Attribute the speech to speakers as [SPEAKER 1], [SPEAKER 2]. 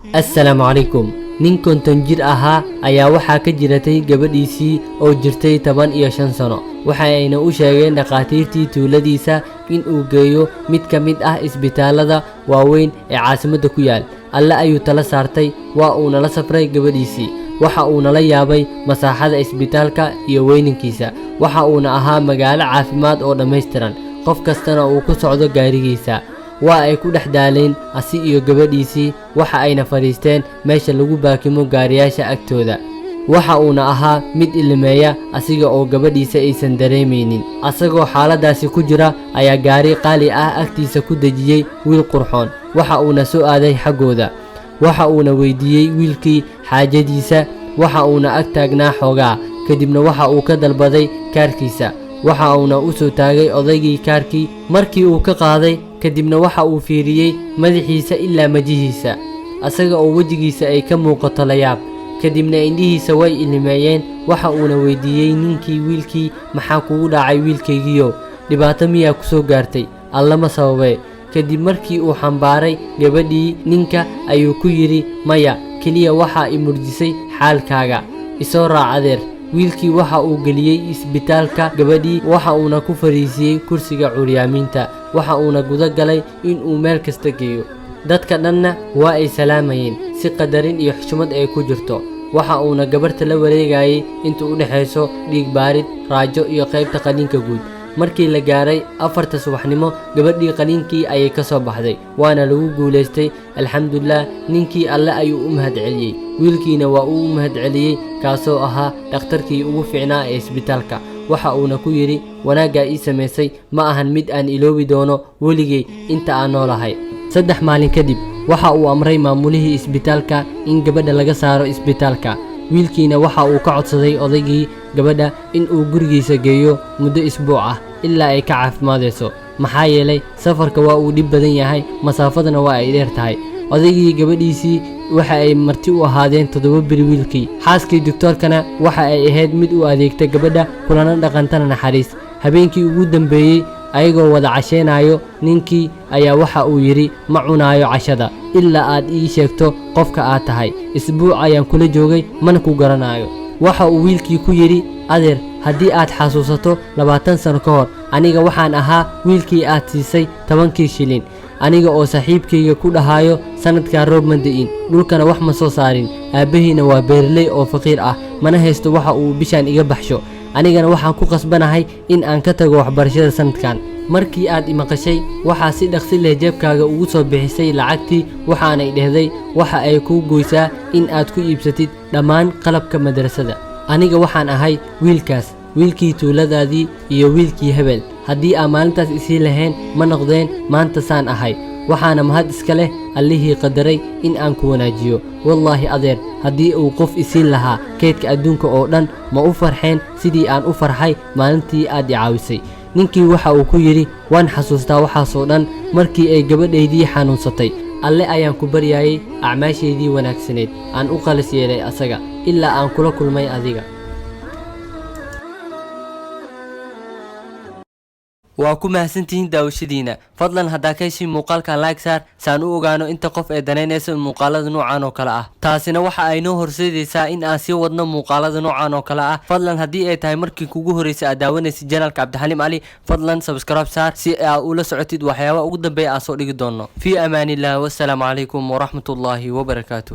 [SPEAKER 1] assalaamu calaykum. nin konton jir ahaa ayaa waxaa ka jiratay gabadhiisii oo jirtay 15 sano. waxa ayna u sheegeen dhaqaatiirtii tuuladiisa in uu geeyo mid ka mid ah isbitaalada waaweyn ee caasimadda ku yaal. alle ayuu tala saartay, waa uuna la safray gabadhiisii. waxa uuna la yaabay masaaxada isbitaalka iyo weyninkiisa. waxa uuna ahaa magaalo caafimaad oo dhammaystiran, qof kastana uu ku socdo gaarigiisa. waa ay ku dhex daaleen asi iyo gabadhiisii. waxa ayna fadhiisteen meesha lagu baakimo gaariyaasha agtooda. waxa uuna ahaa mid ilmeeya asiga oo gabadhiisa aysan dareemaynin. asagoo xaaladaasi ku jira ayaa gaari qaali ah agtiisa ku dejiyey wiil qurxoon. waxa uuna soo aaday xaggooda. waxa uuna weydiiyey wiilkii xaajadiisa. waxa uuna ag taagnaa xoogaa, kadibna waxa uu ka dalbaday kaarkiisa. waxa uuna u soo taagay odaygii kaarkii. markii uu ka qaaday kadibna waxa uu fiiriyey madaxiisa ilaa majihiisa, asaga oo wejigiisa ay ka muuqato la yaab. kadibna indhihiisa way ilmeeyeen. waxa uuna weydiiyey ninkii wiilkii, maxaa kugu dhacay wiilkaygiiyow? dhibaato miyaa ku soo gaartay? allama sababee. kadib markii uu xambaaray gabadhii ninka ayuu ku yidhi, maya, keliya waxaa i murjisay xaalkaaga, isoo raac adeer. wiilkii waxa uu geliyey isbitaalka gabadhii. waxa uuna ku fariisiyey kursiga curyaamiinta. waxa uuna guda galay in uu meel kasta geeyo. dadka dhanna waa ay salaamayeen si qadarin iyo xushmad ay ku jirto. waxa uuna gabarta la wareegayay inta u dhexayso dhiig baarid, raajo iyo qaybta qaliinka guud. markii la gaaray 4 subaxnimo, gabadhii qaliinkii ayay ka soo baxday, waana lagu guulaystay. alxamdulilah. ninkii alle ayuu u mahadceliyey, wiilkiina waa uu u mahadceliyey, kaasoo ahaa dhakhtarkii ugu fiicnaa ee isbitaalka. waxa uuna ku yidhi, wanaaggaa ii samaysay ma ahan mid aan iloobi doono weligay inta aan noolahay. 3 maalin kadib waxa uu amray maamulihii isbitaalka in gabadha laga saaro isbitaalka. wiilkiina waxa uu ka codsaday odaygii gabadha in uu gurigiisa geeyo muddo isbuuc ah ilaa ay ka caafimaadayso, maxaa yeelay safarka waa uu dhib badan yahay, masaafadana waa ay dheer tahay. odaygii gabadhiisii waxa ay marti u ahaadeen 7 beri. wiilkii xaaskii doktorkana waxa ay ahayd mid u adeegta gabadha kulana dhaqantana naxariis. habeenkii ugu dambeeyey ayagoo wada casheenayo, ninkii ayaa waxa uu yidhi, ma cunaayo cashada ilaa aad ii sheegto qofka aad tahay. isbuuc ayaan kula joogay, mana ku garanayo. waxa uu wiilkii ku yidhi, adeer, haddii aad xasuusato 20 sano ka hor, aniga waxaan ahaa wiilkii aad siisay 10 shilin, aniga oo saaxiibkayga ku dhahayo sanadkaa roob ma da'in, dhulkana wax ma soo saarin. aabbahiina waa beerley oo faqiir ah, mana haysto waxa uu bishaan iga baxsho. anigana waxaan ku qasbanahay in aan ka tago waxbarashada sanadkan. markii aad imaqashay waxaa si dhaqsi leh jeebkaaga ugu soo bixisay lacagtii, waxaanay dhehday waxa ay kuu goysaa in aad ku iibsatid dhammaan qalabka madrasada. aniga waxaan ahay wiilkaas, wiilkii tuuladaadii iyo wiilkii hebel. haddii aan maalintaas isii lahayn ma noqdeen maanta saan ahay. waxaana mahad iska leh allihii qadaray in aan ku wanaajiyo. wallaahi adeer, haddii uu qof isiin lahaa keydka adduunka oo dhan, ma u farxeen sidii aan u farxay maalintii aad i caawisay. ninkii waxa uu ku yidhi, waan xasuustaa waxaasoo dhan markii ay gabadhaydii xanuunsatay. alle ayaan ku baryayay acmaashaydii wanaagsaneed aan u qalis yeelay asaga ilaa aan kula kulmay adiga. waa ku mahadsantihiin daawashadiina. fadlan haddaa ka heshiin muuqaalkan like saar saan u ogaano inta qof ee danaynaysa muuqaalada noocan oo kale ah. taasina waxa ay noo horseedaysaa in aan sii wadno muuqaalada noocan oo kale ah. fadlan haddii ay tahay markii kugu horreysay aad daawanaysid janalka cabdixaliim cali, fadlan subscribe saar si aad ula socotid waxyaabaha ugu dambeeya aan soo dhigi doono. fii amaanillaah, wassalaamu calaykum waraxmatullaahi wabarakaatu.